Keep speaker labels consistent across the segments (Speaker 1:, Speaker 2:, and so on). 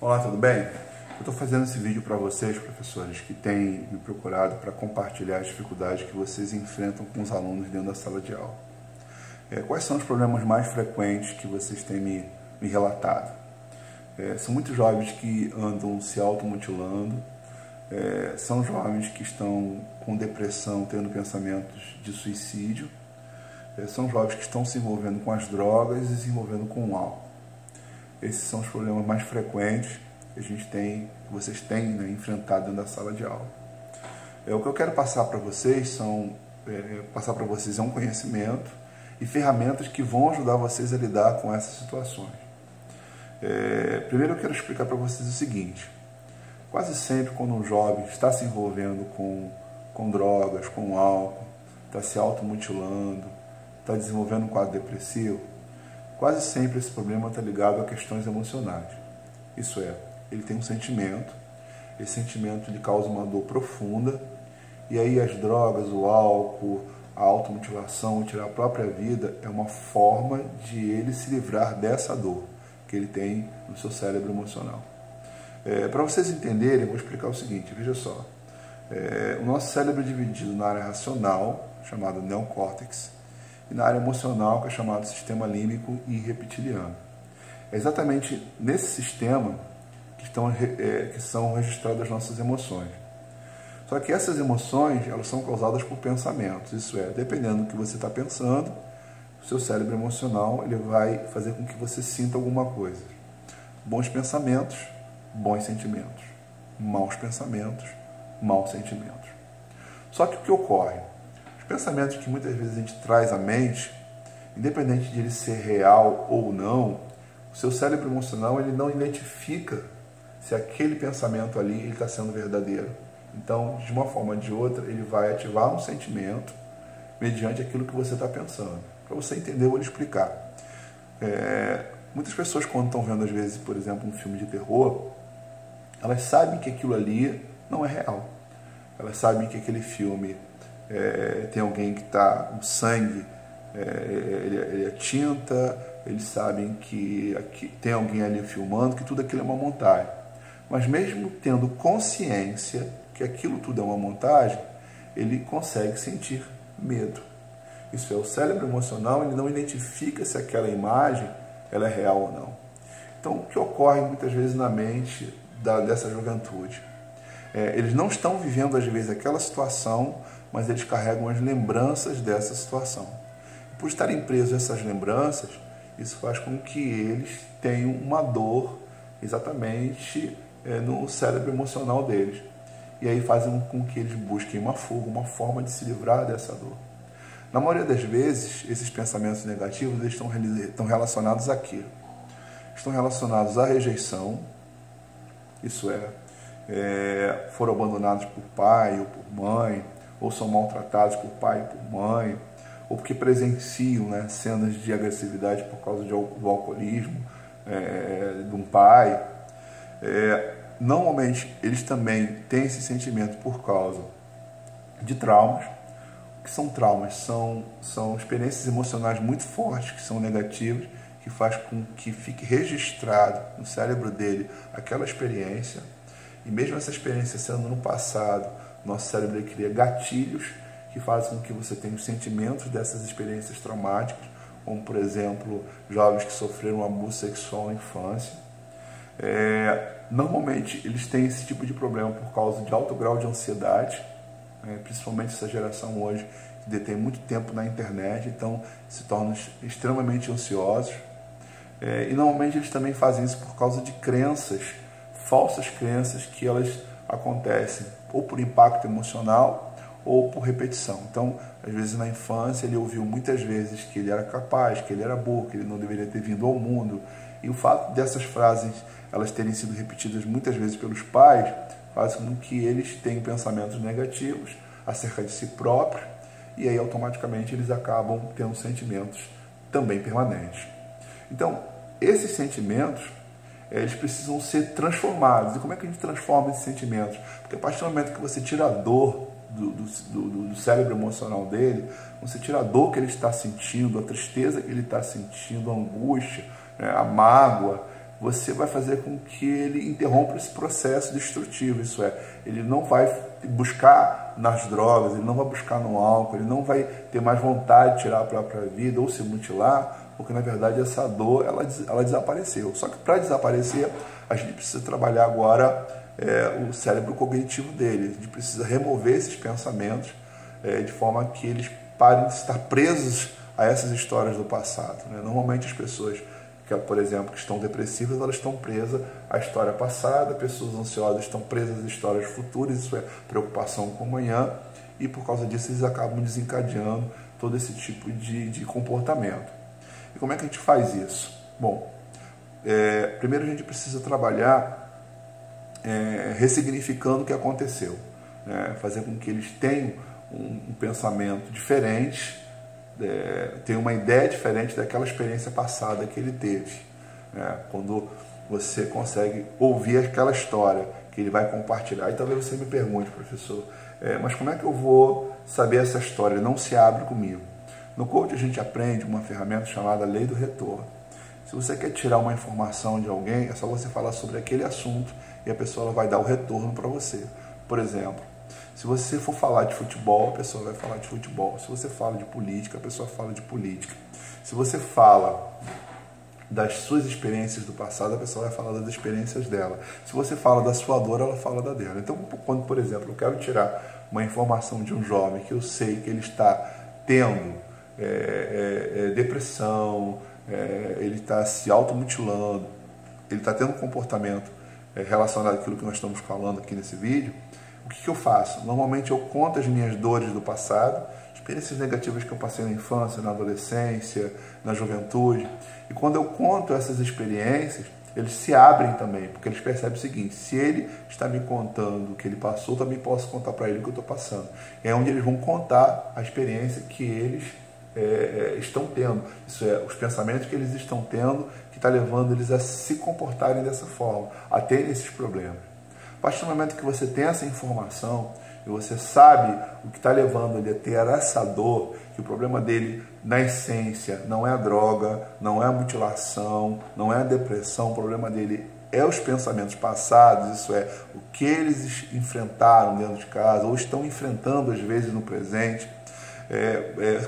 Speaker 1: Olá, tudo bem? Eu estou fazendo esse vídeo para vocês, professores, que têm me procurado para compartilhar as dificuldades que vocês enfrentam com os alunos dentro da sala de aula. Quais são os problemas mais frequentes que vocês têm me relatado? São muitos jovens que andam se automutilando, são jovens que estão com depressão, tendo pensamentos de suicídio, são jovens que estão se envolvendo com as drogas e se envolvendo com o álcool. Esses são os problemas mais frequentes que vocês têm enfrentado dentro da sala de aula. O que eu quero passar para vocês é um conhecimento e ferramentas que vão ajudar vocês a lidar com essas situações. Primeiro eu quero explicar para vocês o seguinte: quase sempre quando um jovem está se envolvendo com drogas, com álcool, está se automutilando, está desenvolvendo um quadro depressivo, quase sempre esse problema está ligado a questões emocionais. Isso é, ele tem um sentimento, esse sentimento lhe causa uma dor profunda, e aí as drogas, o álcool, a automutilação, tirar a própria vida, é uma forma de ele se livrar dessa dor que ele tem no seu cérebro emocional. Para vocês entenderem, eu vou explicar o seguinte, veja só. O nosso cérebro é dividido na área racional, chamada neocórtex, e na área emocional, que é chamado sistema límbico e reptiliano. É exatamente nesse sistema que são registradas as nossas emoções. Só que essas emoções, elas são causadas por pensamentos. Isso é, dependendo do que você está pensando, o seu cérebro emocional ele vai fazer com que você sinta alguma coisa. Bons pensamentos, bons sentimentos. Maus pensamentos, maus sentimentos. Só que o que ocorre? Os pensamentos que muitas vezes a gente traz à mente, independente de ele ser real ou não, o seu cérebro emocional ele não identifica se aquele pensamento ali está sendo verdadeiro. Então, de uma forma ou de outra, ele vai ativar um sentimento mediante aquilo que você está pensando. Para você entender, eu vou lhe explicar. Muitas pessoas, quando estão vendo, às vezes, por exemplo, um filme de terror, elas sabem que aquilo ali não é real. Elas sabem que aquele filme tem alguém que está, o sangue, ele é tinta, eles sabem que tem alguém ali filmando, que tudo aquilo é uma montagem. Mas mesmo tendo consciência que aquilo tudo é uma montagem, ele consegue sentir medo. Isso é, o cérebro emocional ele não identifica se aquela imagem ela é real ou não. Então, o que ocorre muitas vezes na mente dessa juventude? Eles não estão vivendo, às vezes, aquela situação, mas eles carregam as lembranças dessa situação. Por estarem presos a essas lembranças, isso faz com que eles tenham uma dor exatamente no cérebro emocional deles. E aí fazem com que eles busquem uma fuga, uma forma de se livrar dessa dor. Na maioria das vezes, esses pensamentos negativos eles estão relacionados àquilo. Estão relacionados à rejeição, isso é, foram abandonados por pai ou por mãe, ou são maltratados por pai ou por mãe, ou porque presenciam cenas de agressividade por causa do alcoolismo de um pai. Normalmente, eles também têm esse sentimento por causa de traumas. O que são traumas? São experiências emocionais muito fortes, que são negativas, que faz com que fique registrado no cérebro dele aquela experiência. E mesmo essa experiência sendo no passado, nosso cérebro cria gatilhos que fazem com que você tenha os sentimentos dessas experiências traumáticas, como, por exemplo, jovens que sofreram abuso sexual na infância. Normalmente, eles têm esse tipo de problema por causa de alto grau de ansiedade, principalmente essa geração hoje, que detém muito tempo na internet, então se tornam extremamente ansiosos. E normalmente eles também fazem isso por causa de crenças, falsas crenças, que elas acontecem ou por impacto emocional ou por repetição. Então, às vezes na infância ele ouviu muitas vezes que ele era capaz, que ele era burro, que ele não deveria ter vindo ao mundo. E o fato dessas frases elas terem sido repetidas muitas vezes pelos pais faz com que eles tenham pensamentos negativos acerca de si próprios, e aí automaticamente eles acabam tendo sentimentos também permanentes. Então, esses sentimentos eles precisam ser transformados. E como é que a gente transforma esses sentimentos? Porque a partir do momento que você tira a dor do cérebro emocional dele, você tira a dor que ele está sentindo, a tristeza que ele está sentindo, a angústia, a mágoa, você vai fazer com que ele interrompa esse processo destrutivo, isso é, ele não vai buscar nas drogas, ele não vai buscar no álcool, ele não vai ter mais vontade de tirar a própria vida ou se mutilar, porque na verdade essa dor, ela desapareceu. Só que para desaparecer, a gente precisa trabalhar agora o cérebro cognitivo dele, a gente precisa remover esses pensamentos de forma que eles parem de estar presos a essas histórias do passado, né? Normalmente as pessoas por exemplo, que estão depressivas, elas estão presas à história passada, pessoas ansiosas estão presas às histórias futuras, isso é preocupação com o amanhã, e por causa disso eles acabam desencadeando todo esse tipo de comportamento. E como é que a gente faz isso? Bom, primeiro a gente precisa trabalhar ressignificando o que aconteceu, né? Fazer com que eles tenham um pensamento diferente, tem uma ideia diferente daquela experiência passada que ele teve, né? Quando você consegue ouvir aquela história que ele vai compartilhar, e talvez você me pergunte, professor, mas como é que eu vou saber essa história? Ele não se abre comigo. No coach a gente aprende uma ferramenta chamada Lei do Retorno. Se você quer tirar uma informação de alguém, é só você falar sobre aquele assunto e a pessoa ela vai dar o retorno para você. Por exemplo, se você for falar de futebol, a pessoa vai falar de futebol. Se você fala de política, a pessoa fala de política. Se você fala das suas experiências do passado, a pessoa vai falar das experiências dela. Se você fala da sua dor, ela fala da dela. Então, quando, por exemplo, eu quero tirar uma informação de um jovem que eu sei que ele está tendo depressão, ele está se automutilando, ele está tendo um comportamento relacionado àquilo que nós estamos falando aqui nesse vídeo, o que eu faço? Normalmente eu conto as minhas dores do passado, experiências negativas que eu passei na infância, na adolescência, na juventude. E quando eu conto essas experiências, eles se abrem também, porque eles percebem o seguinte: se ele está me contando o que ele passou, eu também posso contar para ele o que eu estou passando. É onde eles vão contar a experiência que eles estão tendo. Isso é, os pensamentos que eles estão tendo, que está levando eles a se comportarem dessa forma, a terem esses problemas. A partir do momento que você tem essa informação e você sabe o que está levando ele a ter essa dor, que o problema dele, na essência, não é a droga, não é a mutilação, não é a depressão, o problema dele é os pensamentos passados, isso é, o que eles enfrentaram dentro de casa, ou estão enfrentando às vezes no presente.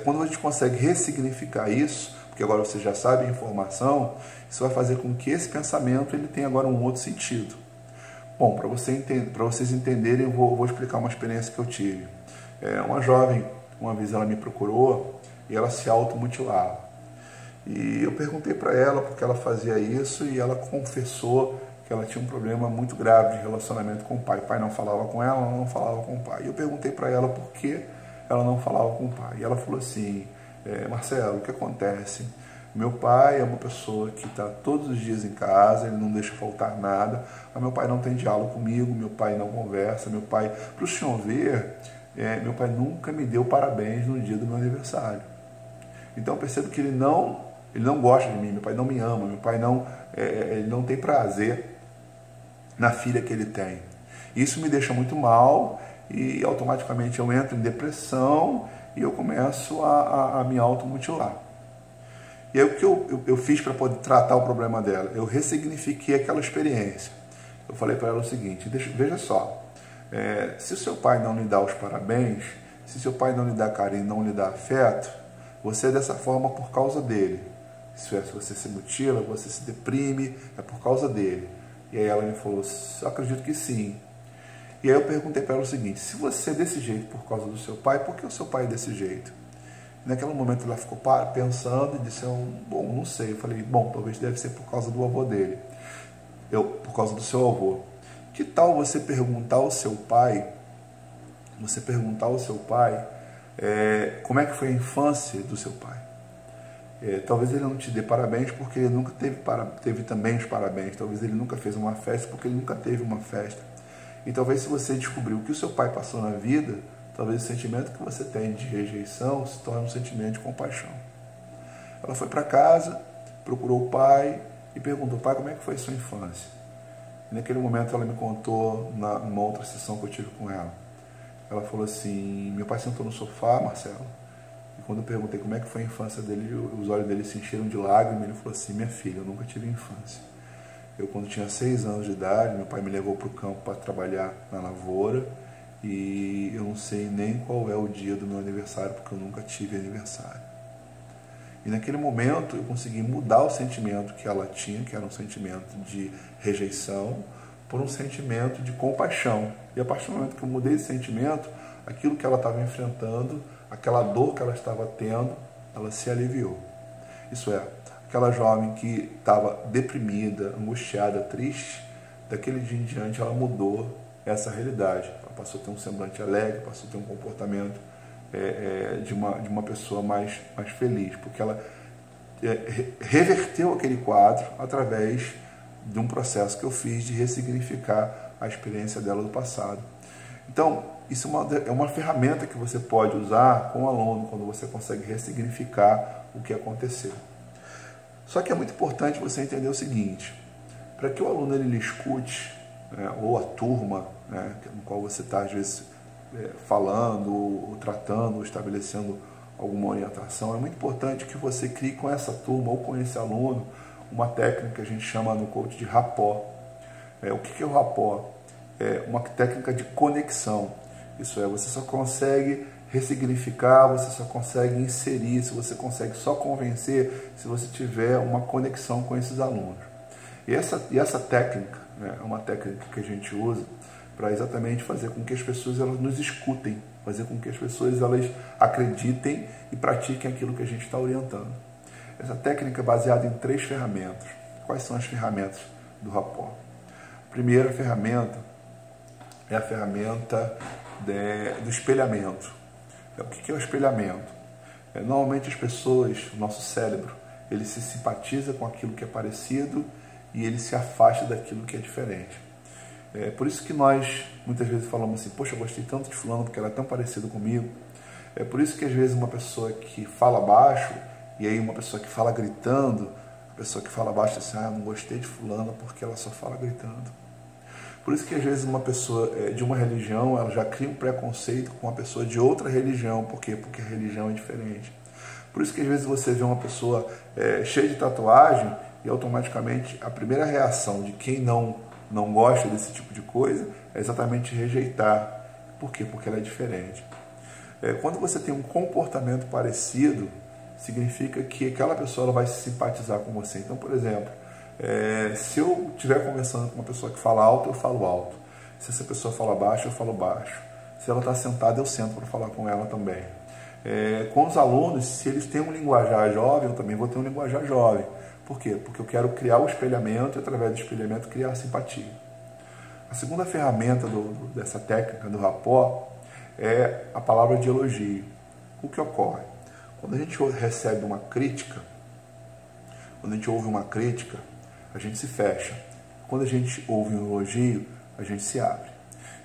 Speaker 1: Quando a gente consegue ressignificar isso, porque agora você já sabe a informação, isso vai fazer com que esse pensamento ele tenha agora um outro sentido. Bom, para vocês entenderem, eu vou explicar uma experiência que eu tive. Uma jovem, uma vez ela me procurou e ela se automutilava. E eu perguntei para ela por que ela fazia isso e ela confessou que ela tinha um problema muito grave de relacionamento com o pai. O pai não falava com ela não falava com o pai. E eu perguntei para ela por que ela não falava com o pai. E ela falou assim: Marcelo, o que acontece? Meu pai é uma pessoa que está todos os dias em casa, ele não deixa faltar nada, mas meu pai não tem diálogo comigo, meu pai não conversa, meu pai, para o senhor ver, meu pai nunca me deu parabéns no dia do meu aniversário. Então eu percebo que ele não gosta de mim, meu pai não me ama, meu pai ele não tem prazer na filha que ele tem. Isso me deixa muito mal e automaticamente eu entro em depressão e eu começo a me automutilar. E aí o que eu fiz para poder tratar o problema dela? Eu ressignifiquei aquela experiência. Eu falei para ela o seguinte: veja só, se o seu pai não lhe dá os parabéns, se seu pai não lhe dá carinho, não lhe dá afeto, você é dessa forma por causa dele. Isso é, se você se mutila, você se deprime, é por causa dele. E aí ela me falou: eu acredito que sim. E aí eu perguntei para ela o seguinte: se você é desse jeito por causa do seu pai, por que o seu pai é desse jeito? Naquele momento ela ficou pensando e disse: bom, não sei. Eu falei: bom, talvez deve ser por causa do avô dele. Por causa do seu avô. Que tal você perguntar ao seu pai, como é que foi a infância do seu pai? Talvez ele não te dê parabéns porque ele nunca teve também os parabéns. Talvez ele nunca fez uma festa porque ele nunca teve uma festa. E talvez se você descobrir o que o seu pai passou na vida, talvez o sentimento que você tem de rejeição se torne um sentimento de compaixão. Ela foi para casa, procurou o pai e perguntou: pai, como é que foi a sua infância? E naquele momento ela me contou, numa outra sessão que eu tive com ela. Ela falou assim: meu pai sentou no sofá, Marcelo, e quando eu perguntei como é que foi a infância dele, os olhos dele se encheram de lágrimas, e ele falou assim: minha filha, eu nunca tive infância. Eu, quando tinha 6 anos de idade, meu pai me levou para o campo para trabalhar na lavoura, e eu não sei nem qual é o dia do meu aniversário, porque eu nunca tive aniversário. E naquele momento eu consegui mudar o sentimento que ela tinha, que era um sentimento de rejeição, por um sentimento de compaixão. E a partir do momento que eu mudei esse sentimento, aquilo que ela estava enfrentando, aquela dor que ela estava tendo, ela se aliviou. Isso é, aquela jovem que estava deprimida, angustiada, triste, daquele dia em diante ela mudou essa realidade. Ela passou a ter um semblante alegre, passou a ter um comportamento de uma pessoa mais feliz, porque ela reverteu aquele quadro através de um processo que eu fiz de ressignificar a experiência dela do passado. Então, isso é uma ferramenta que você pode usar com o aluno quando você consegue ressignificar o que aconteceu. Só que é muito importante você entender o seguinte: para que o aluno ele escute, né, ou a turma, né, no qual você está às vezes falando, ou tratando, ou estabelecendo alguma orientação, é muito importante que você crie com essa turma ou com esse aluno uma técnica que a gente chama no coach de rapport. O que é o rapport? É uma técnica de conexão. Isso é, você só consegue ressignificar, você só consegue inserir, se você consegue só convencer, se você tiver uma conexão com esses alunos. E essa técnica, né, é uma técnica que a gente usa para exatamente fazer com que as pessoas elas nos escutem, fazer com que as pessoas elas acreditem e pratiquem aquilo que a gente está orientando. Essa técnica é baseada em 3 ferramentas. Quais são as ferramentas do rapport? A primeira ferramenta é a ferramenta do espelhamento. O que é o espelhamento? Normalmente as pessoas, o nosso cérebro, ele se simpatiza com aquilo que é parecido e ele se afasta daquilo que é diferente. Por isso que nós muitas vezes falamos assim: poxa, eu gostei tanto de fulano porque ela é tão parecida comigo. É por isso que às vezes uma pessoa que fala baixo, e aí uma pessoa que fala gritando, a pessoa que fala baixo assim: ah, eu não gostei de fulana porque ela só fala gritando. Por isso que às vezes uma pessoa de uma religião, ela já cria um preconceito com uma pessoa de outra religião. Por quê? Porque a religião é diferente. Por isso que às vezes você vê uma pessoa cheia de tatuagem e automaticamente a primeira reação de quem não gosta desse tipo de coisa é exatamente rejeitar. Por quê? Porque ela é diferente. Quando você tem um comportamento parecido, significa que aquela pessoa ela vai se simpatizar com você. Então, por exemplo, se eu estiver conversando com uma pessoa que fala alto, eu falo alto. Se essa pessoa fala baixo, eu falo baixo. Se ela está sentada, eu sento para falar com ela também. Com os alunos, se eles têm um linguajar jovem, eu também vou ter um linguajar jovem. Por quê? Porque eu quero criar o espelhamento e, através do espelhamento, criar a simpatia. A segunda ferramenta dessa técnica do rapport é a palavra de elogio. O que ocorre? Quando a gente recebe uma crítica, quando a gente ouve uma crítica, a gente se fecha. Quando a gente ouve um elogio, a gente se abre.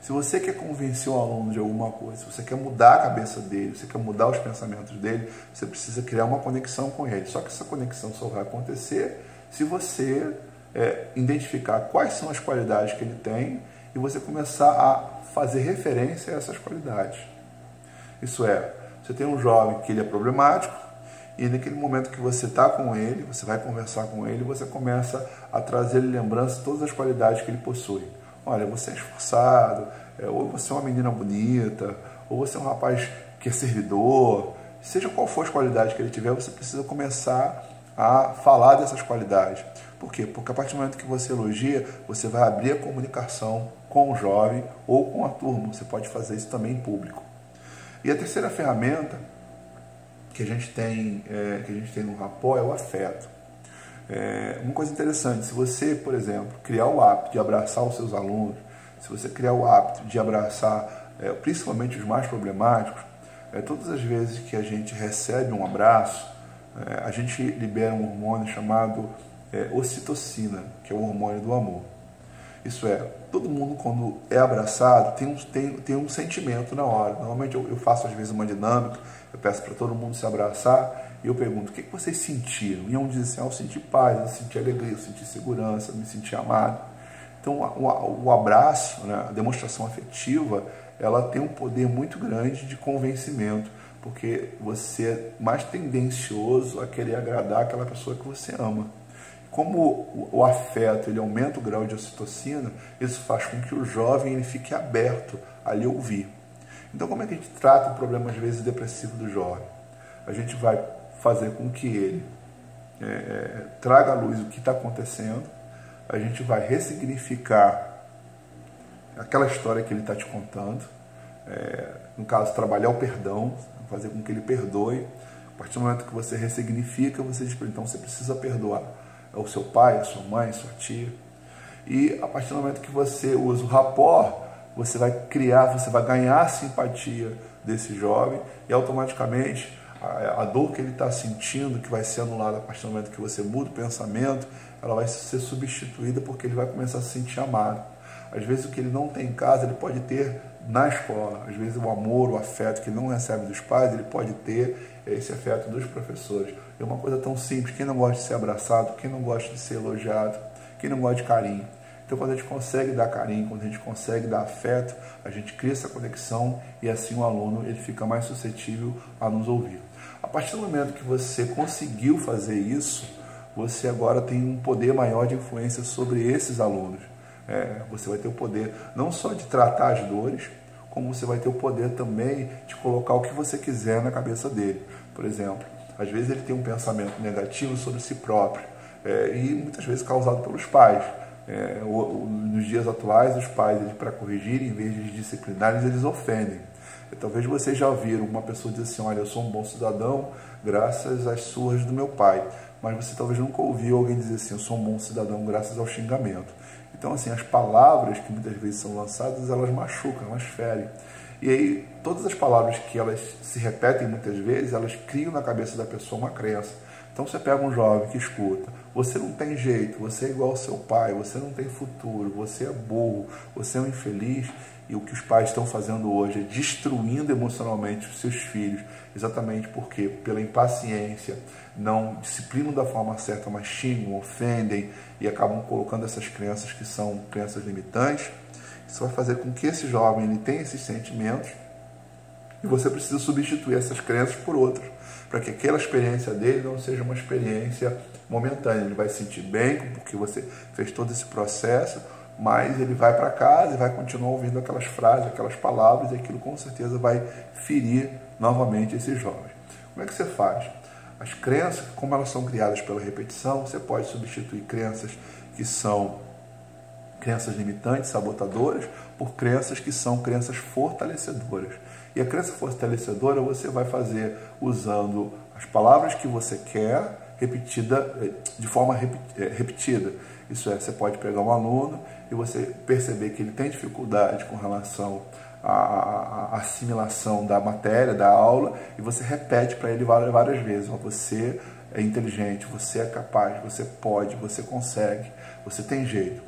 Speaker 1: Se você quer convencer o aluno de alguma coisa, se você quer mudar a cabeça dele, se você quer mudar os pensamentos dele, você precisa criar uma conexão com ele. Só que essa conexão só vai acontecer se você identificar quais são as qualidades que ele tem e você começar a fazer referência a essas qualidades. Isso é, você tem um jovem que ele é problemático, e naquele momento que você está com ele, você vai conversar com ele, você começa a trazer-lhe lembrança de todas as qualidades que ele possui. Olha, você é esforçado, ou você é uma menina bonita, ou você é um rapaz que é servidor. Seja qual for as qualidades que ele tiver, você precisa começar a falar dessas qualidades. Por quê? Porque a partir do momento que você elogia, você vai abrir a comunicação com o jovem ou com a turma. Você pode fazer isso também em público. E a terceira ferramenta que a gente tem no rapport é o afeto. Uma coisa interessante, se você, por exemplo, criar o hábito de abraçar os seus alunos, se você criar o hábito de abraçar principalmente os mais problemáticos, todas as vezes que a gente recebe um abraço, a gente libera um hormônio chamado ocitocina, que é o hormônio do amor. Isso é, todo mundo quando é abraçado tem um sentimento na hora. Normalmente eu faço às vezes uma dinâmica, eu peço para todo mundo se abraçar e eu pergunto: o que vocês sentiram? E um diz assim: eu senti paz, eu senti alegria, eu senti segurança, eu me senti amado. Então o abraço, né, a demonstração afetiva, ela tem um poder muito grande de convencimento, porque você é mais tendencioso a querer agradar aquela pessoa que você ama. Como o afeto ele aumenta o grau de ocitocina, isso faz com que o jovem ele fique aberto a lhe ouvir. Então, como é que a gente trata o problema, às vezes, depressivo do jovem? A gente vai fazer com que ele traga à luz o que está acontecendo, a gente vai ressignificar aquela história que ele está te contando, no caso, trabalhar o perdão, fazer com que ele perdoe. A partir do momento que você ressignifica, você diz, então você precisa perdoar o seu pai, a sua mãe, a sua tia. E a partir do momento que você usa o rapport, você vai criar, você vai ganhar a simpatia desse jovem e automaticamente a dor que ele está sentindo, que vai ser anulada a partir do momento que você muda o pensamento, ela vai ser substituída porque ele vai começar a se sentir amado. Às vezes o que ele não tem em casa, ele pode ter na escola. Às vezes o amor, o afeto que ele não recebe dos pais, ele pode ter esse afeto dos professores. É uma coisa tão simples. Quem não gosta de ser abraçado, quem não gosta de ser elogiado, quem não gosta de carinho. Então, quando a gente consegue dar carinho, quando a gente consegue dar afeto, a gente cria essa conexão e assim o aluno ele fica mais suscetível a nos ouvir. A partir do momento que você conseguiu fazer isso, você agora tem um poder maior de influência sobre esses alunos. Você vai ter o poder não só de tratar as dores, como você vai ter o poder também de colocar o que você quiser na cabeça dele. Por exemplo, às vezes ele tem um pensamento negativo sobre si próprio, e muitas vezes causado pelos pais. Nos dias atuais, os pais, para corrigirem, em vez de disciplinar, eles ofendem. Talvez vocês já ouviram uma pessoa dizer assim, olha, eu sou um bom cidadão graças às surras do meu pai. Mas você talvez nunca ouviu alguém dizer assim, eu sou um bom cidadão graças ao xingamento. Então, assim, as palavras que muitas vezes são lançadas, elas machucam, elas ferem. E aí, todas as palavras que elas se repetem muitas vezes, elas criam na cabeça da pessoa uma crença. Então, você pega um jovem que escuta, você não tem jeito, você é igual ao seu pai, você não tem futuro, você é burro, você é um infeliz. E o que os pais estão fazendo hoje é destruindo emocionalmente os seus filhos, exatamente porque, pela impaciência, não disciplinam da forma certa, mas xingam, ofendem e acabam colocando essas crenças que são crenças limitantes. Isso vai fazer com que esse jovem ele tenha esses sentimentos e você precisa substituir essas crenças por outras, para que aquela experiência dele não seja uma experiência momentânea. Ele vai se sentir bem porque você fez todo esse processo, mas ele vai para casa e vai continuar ouvindo aquelas frases, aquelas palavras, e aquilo com certeza vai ferir novamente esse jovem. Como é que você faz? As crenças, como elas são criadas pela repetição, você pode substituir crenças que são crenças limitantes, sabotadoras, por crenças que são crenças fortalecedoras. E a crença fortalecedora você vai fazer usando as palavras que você quer, de forma repetida. Isso é, você pode pegar um aluno e você perceber que ele tem dificuldade com relação à assimilação da matéria, da aula, e você repete para ele várias vezes. Você é inteligente, você é capaz, você pode, você consegue, você tem jeito.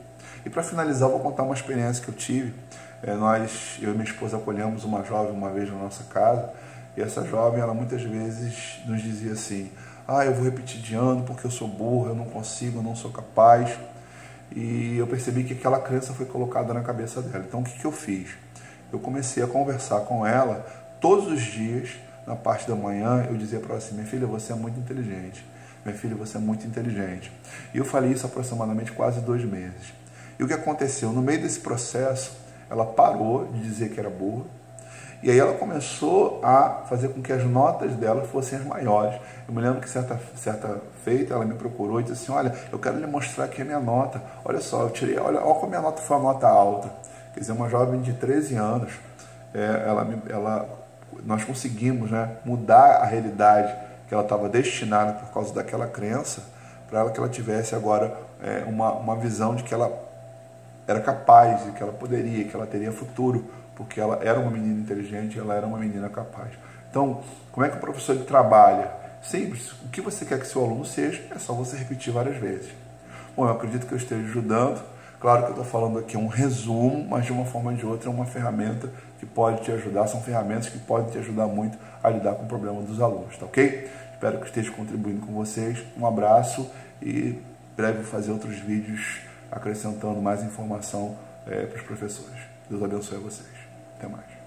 Speaker 1: E para finalizar, eu vou contar uma experiência que eu tive. Eu e minha esposa acolhemos uma jovem uma vez na nossa casa, e essa jovem, ela muitas vezes nos dizia assim, eu vou repetir de ano porque eu sou burro, eu não consigo, eu não sou capaz. E eu percebi que aquela crença foi colocada na cabeça dela. Então, o que eu fiz? Eu comecei a conversar com ela todos os dias, na parte da manhã, eu dizia para ela assim, minha filha, você é muito inteligente. Minha filha, você é muito inteligente. E eu falei isso aproximadamente quase 2 meses. E o que aconteceu? No meio desse processo, ela parou de dizer que era burra, e aí ela começou a fazer com que as notas dela fossem as maiores. Eu me lembro que certa feita ela me procurou e disse assim, olha, eu quero lhe mostrar aqui a minha nota. Olha só, eu tirei, olha como a minha nota foi uma nota alta. Quer dizer, uma jovem de 13 anos, nós conseguimos, né, mudar a realidade que ela estava destinada por causa daquela crença, para ela que ela tivesse agora uma visão de que ela era capaz, de que ela poderia, que ela teria futuro, porque ela era uma menina inteligente, ela era uma menina capaz. Então, como é que o professor ele trabalha? Simples, o que você quer que seu aluno seja, é só você repetir várias vezes. Bom, eu acredito que eu esteja ajudando. Claro que eu estou falando aqui um resumo, mas de uma forma ou de outra é uma ferramenta que pode te ajudar, são ferramentas que podem te ajudar muito a lidar com o problema dos alunos, tá ok? Espero que esteja contribuindo com vocês. Um abraço e breve vou fazer outros vídeos acrescentando mais informação para os professores. Deus abençoe vocês. Até mais.